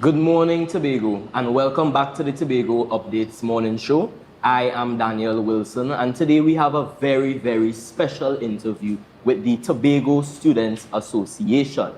Good morning, Tobago, and welcome back to the Tobago Updates Morning Show. I am Daniel Wilson, and today we have a very, very special interview with the Tobago Students Association.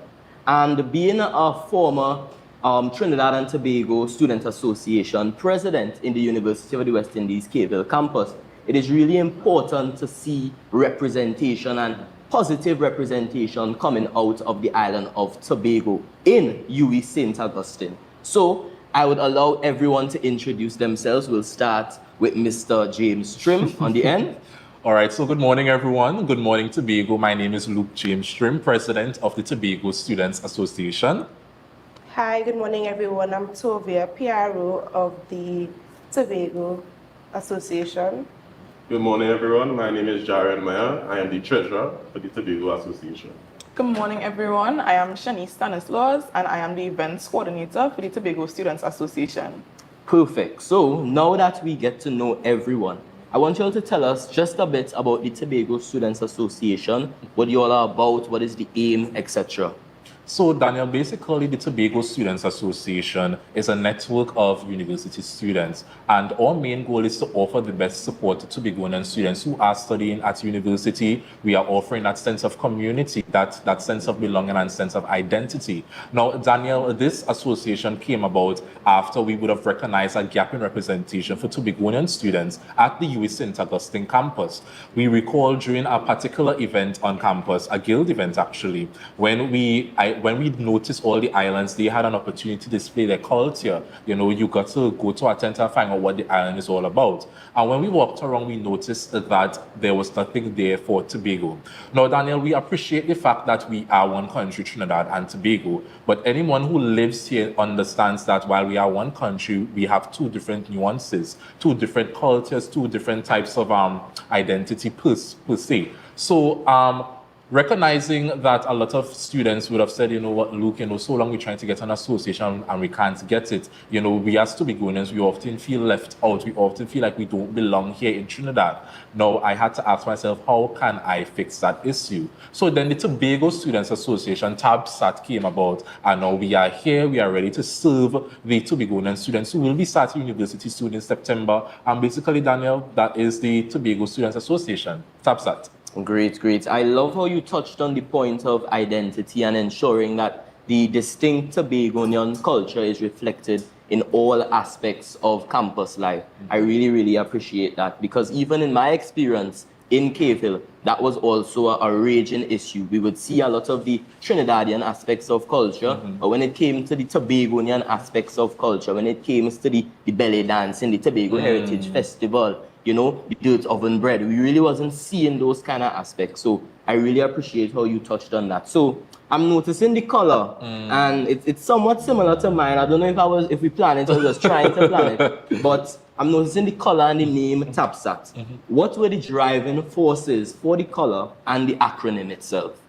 And being a former Trinidad and Tobago Student Association president in the University of the West Indies Caville campus, it is really important to see representation and positive representation coming out of the island of Tobago in UWI St. Augustine. So I would allow everyone to introduce themselves. We'll start with Mr. James Trim on the end. All right, so good morning, everyone. Good morning, Tobago. My name is Luke James Trim, president of the Tobago Students Association. Hi, good morning, everyone. I'm Tovia, PRO of the Tobago Association. Good morning, everyone. My name is Jarion Myer. I am the treasurer for the Tobago Association. Good morning, everyone. I am Shenice Stanislaus, and I am the events coordinator for the Tobago Students Association. Perfect. So now that we get to know everyone, I want you all to tell us just a bit about the Tobago Students Association, what you all are about, what is the aim, etc. So, Daniel, basically, the Tobago Students Association is a network of university students, and our main goal is to offer the best support to Tobagoan students who are studying at university. We are offering that sense of community, that sense of belonging and sense of identity. Now, Daniel, this association came about after we would have recognized a gap in representation for Tobagoan students at the UWI St. Augustine campus. We recall during a particular event on campus, a guild event actually, when we noticed all the islands, they had an opportunity to display their culture. You know, you got to go to a tent and find out what the island is all about. And when we walked around, we noticed that there was nothing there for Tobago. Now, Daniel, we appreciate the fact that we are one country, Trinidad and Tobago, but anyone who lives here understands that while we are one country, we have two different nuances, two different cultures, two different types of identity per se. So, recognizing that a lot of students would have said, you know what, Luke, so long we're trying to get an association and we can't get it. We as Tobagoans, we often feel left out. We often feel like we don't belong here in Trinidad. Now, I had to ask myself, how can I fix that issue? So then the Tobago Students Association, TABSAT, came about, and now we are here. We are ready to serve the Tobagoan students who will be starting university soon in September. And basically, Daniel, that is the Tobago Students Association, TABSAT. Great. I love how you touched on the point of identity and ensuring that the distinct Tobagonian culture is reflected in all aspects of campus life. I really appreciate that, because even in my experience in Caville, that was also a raging issue. We would see a lot of the Trinidadian aspects of culture, but when it came to the Tobagonian aspects of culture, when it came to the belly dancing, the Tobago Heritage Festival, the dirt oven bread, we really wasn't seeing those kind of aspects. So I really appreciate how you touched on that. So I'm noticing the color, and it's somewhat similar to mine. I don't know if we planned it or just trying to plan it, but I'm noticing the color and the name TABSAT. What were the driving forces for the color and the acronym itself?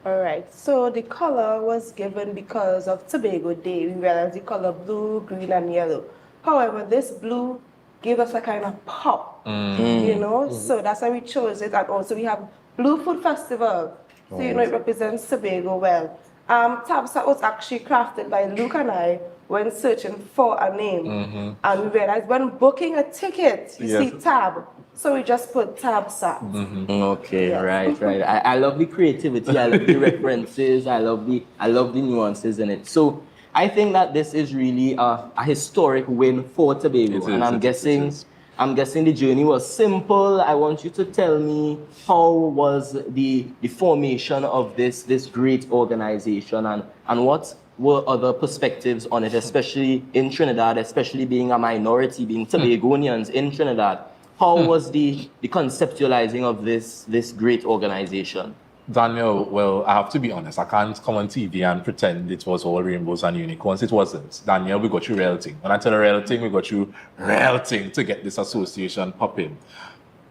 All right, so the color was given because of Tobago Day. We realized the color blue, green, and yellow. However, this blue gave us a kind of pop, so that's why we chose it. And also we have Blue Food Festival, so it represents Tobago well. TABSAT was actually crafted by Luke and I when searching for a name, and we realized when booking a ticket, you see tab, so we just put TABSAT. Okay, right. I love the creativity, I love the references, I love the nuances in it. So I think that this is really a historic win for Tobago, and I'm guessing the journey was simple. I want you to tell me, how was the formation of this great organization, and what were other perspectives on it, especially in Trinidad, especially being a minority, being Tobagonians in Trinidad. How was the conceptualizing of this great organization? Daniel, well, I have to be honest. I can't come on TV and pretend it was all rainbows and unicorns. It wasn't. Daniel, we got you real thing. When I tell a real thing, we got you real thing to get this association popping.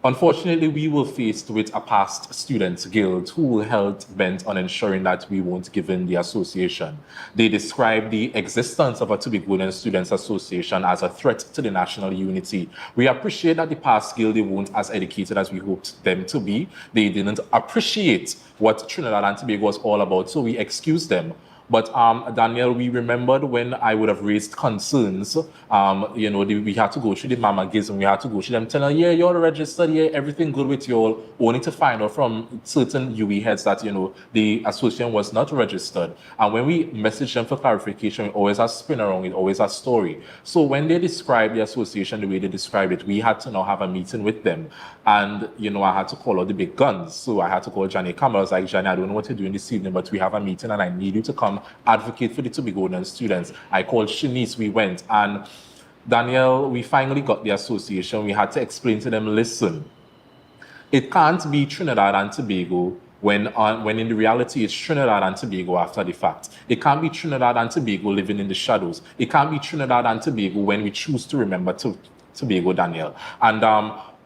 Unfortunately, we were faced with a past students guild who held bent on ensuring that we weren't given the association. They described the existence of a Tobagoan Students Association as a threat to the national unity. We appreciate that the past guild, they weren't as educated as we hoped them to be. They didn't appreciate what Trinidad and Tobago was all about, so we excused them. But Danielle, we remembered when I would have raised concerns, we had to go through the mammagism, we had to go through them telling, yeah, you're registered, yeah, everything good with you all, only to find out from certain UE heads that, the association was not registered. And when we messaged them for clarification, it always has spin around, it always has story. So when they described the association the way they described it, we had to now have a meeting with them. And, I had to call out the big guns. So I had to call Johnny Campbell. I was like, Johnny, I don't know what you're doing this evening, but we have a meeting and I need you to come advocate for the Tobagonian students. I called Shenice, we went. And Danielle, we finally got the association. We had to explain to them, listen, it can't be Trinidad and Tobago when in the reality it's Trinidad and Tobago after the fact. It can't be Trinidad and Tobago living in the shadows. It can't be Trinidad and Tobago when we choose to remember Tobago, Danielle. And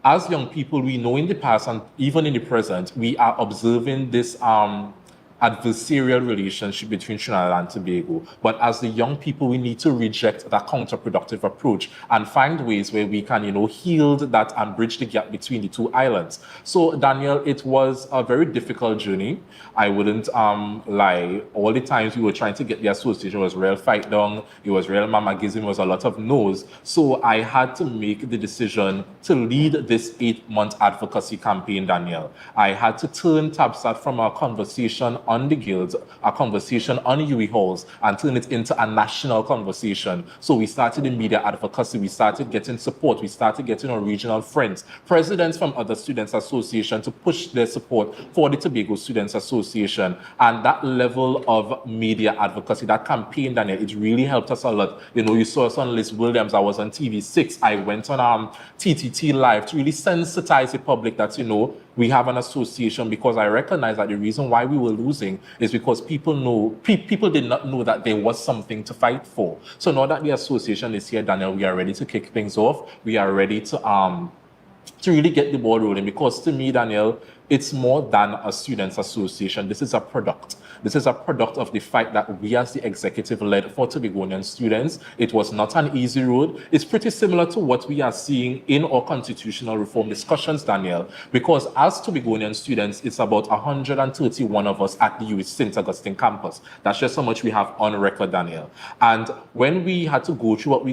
as young people, we know in the past and even in the present, we are observing this adversarial relationship between Trinidad and Tobago. But as the young people, we need to reject that counterproductive approach and find ways where we can, heal that and bridge the gap between the two islands. So, Danielle, it was a very difficult journey. I wouldn't lie. All the times we were trying to get the association was real fight down. It was real mammagism. It was a lot of no's. So I had to make the decision to lead this 8-month advocacy campaign, Danielle. I had to turn TABSAT from a conversation on the guilds, a conversation on UE halls, and turn it into a national conversation. So we started in media advocacy, we started getting support, we started getting our regional friends, presidents from other students' associations to push their support for the Tobago Students Association. And that level of media advocacy, that campaign, Daniel, it really helped us a lot. You saw us on Liz Williams, I was on TV6, I went on TTT Live to really sensitize the public that, we have an association, because I recognize that the reason why we were losing is because people did not know that there was something to fight for. So now that the association is here, Daniel, we are ready to kick things off. We are ready to really get the ball rolling, because to me, Daniel, it's more than a students' association. This is a product. This is a product of the fight that we as the executive led for Tobagonian students. It was not an easy road. It's pretty similar to what we are seeing in our constitutional reform discussions, Daniel, because as Tobagonian students, it's about 131 of us at the UH St. Augustine campus. That's just how much we have on record, Daniel. And when we had to go through what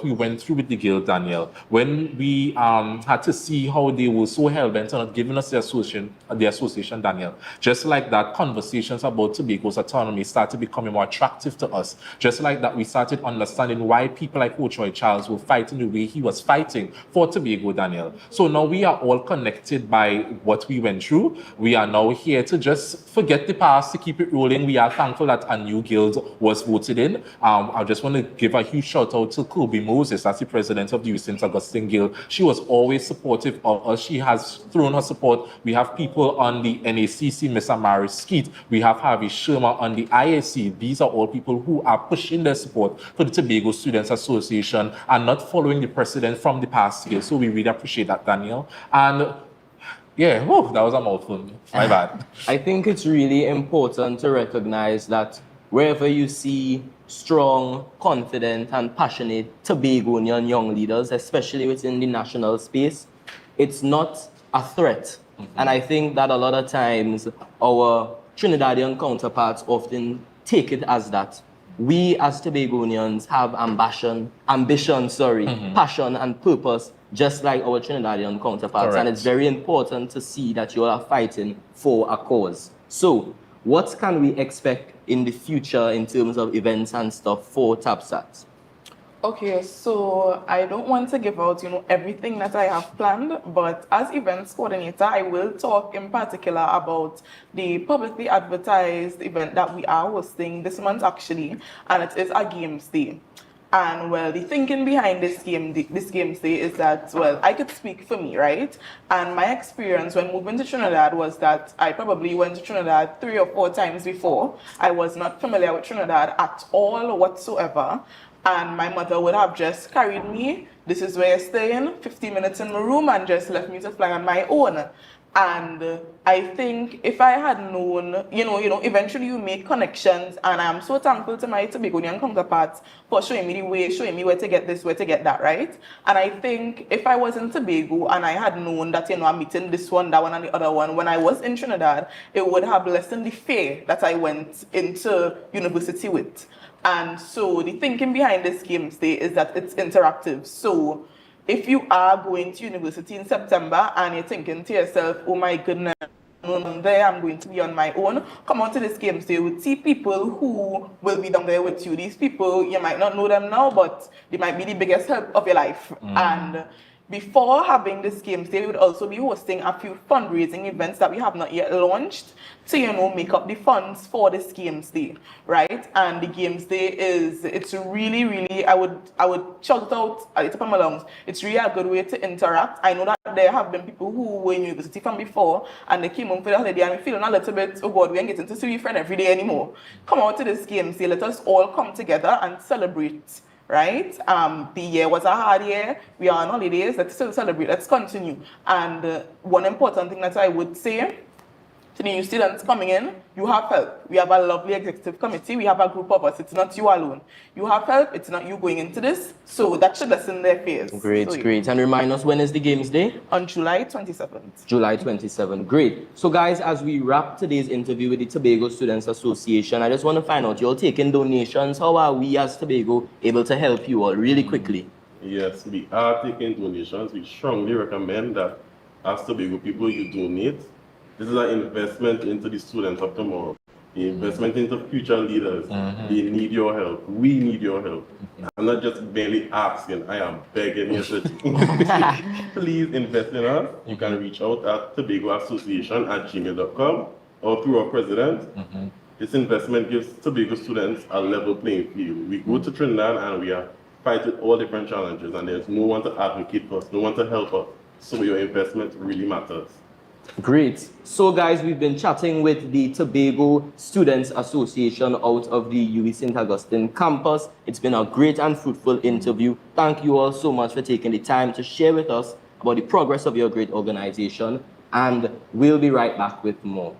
we went through with the guild, Daniel, when we had to see how they were so hell-bent on giving us the association, Daniel, just like that, conversations about Tobago's autonomy started becoming more attractive to us. Just like that, we started understanding why people like Ochoy Charles were fighting the way he was fighting for Tobago, Daniel. So now we are all connected by what we went through. We are now here to just forget the past, to keep it rolling. We are thankful that a new guild was voted in. I just want to give a huge shout out to Kobe Moses, that's the president of the UH St. Augustine Guild. She was always supportive of us. She has thrown her support. We have people on the NACC, Miss Amari Skeet. We have Harvey Sherman on the IAC. These are all people who are pushing their support for the Tobago Students Association and not following the precedent from the past year. So we really appreciate that, Daniel. And yeah, that was a mouthful. My bad. I think it's really important to recognize that wherever you see strong, confident, and passionate Tobagonian young leaders, especially within the national space, it's not a threat. And I think that a lot of times our Trinidadian counterparts often take it as that. We as Tobagonians have ambition, passion and purpose, just like our Trinidadian counterparts. Correct. And it's very important to see that you are fighting for a cause. So what can we expect in the future in terms of events and stuff for TABSAT? Okay, so I don't want to give out, everything that I have planned, but as events coordinator, I will talk in particular about the publicly advertised event that we are hosting this month, actually, and it is a games day. And well, the thinking behind this games day is that, well, I could speak for me, right? And my experience when moving to Trinidad was that I probably went to Trinidad 3 or 4 times before. I was not familiar with Trinidad at all whatsoever. And my mother would have just carried me, this is where you're staying, 15 minutes in my room, and just left me to fly on my own. And I think if I had known, eventually you make connections, and I'm so thankful to my Tobagonian counterparts for showing me the way, showing me where to get this, where to get that, right? And I think if I was in Tobago and I had known that, I'm meeting this one, that one, and the other one, when I was in Trinidad, it would have lessened the fear that I went into university with. And so the thinking behind this Games Day is that it's interactive. So if you are going to university in September and you're thinking to yourself, oh my goodness, I'm there, I'm going to be on my own, come on to this Games Day. You would see people who will be down there with you. These people, you might not know them now, but they might be the biggest help of your life. And before having this Games Day, we would also be hosting a few fundraising events that we have not yet launched to, make up the funds for this Games Day, right? And the Games Day it's really, really, I would shout it out at the top of my lungs. It's really a good way to interact. I know that there have been people who were in university from before and they came home for the holiday and we're feeling a little bit, oh God, we ain't getting to see your friend every day anymore. Come out to this Games Day, let us all come together and celebrate. Right? The year was a hard year. We are on holidays. Let's still celebrate. Let's continue. And one important thing that I would say to the new students coming in, you have help. We have a lovely executive committee. We have a group of us. It's not you alone. You have help. It's not you going into this. So that should lessen their fears. Great, great. And remind us, when is the Games Day? On July 27th. July 27th. Great. So guys, as we wrap today's interview with the Tobago Students Association, I just want to find out, you're taking donations. How are we as Tobago able to help you all really quickly? Yes, we are taking donations. We strongly recommend that as Tobago people, you donate. This is an investment into the students of tomorrow. The investment into future leaders. They need your help. We need your help. I'm not just barely asking, I am begging you to please invest in us. You can reach out at tobagoassociation@gmail.com or through our president. This investment gives Tobago students a level playing field. We go to Trinidad and we are fighting all different challenges, and there's no one to advocate for us, no one to help us. So your investment really matters. Great. So guys, we've been chatting with the Tobago Students Association out of the UWI St. Augustine campus. It's been a great and fruitful interview. Thank you all so much for taking the time to share with us about the progress of your great organization, and we'll be right back with more.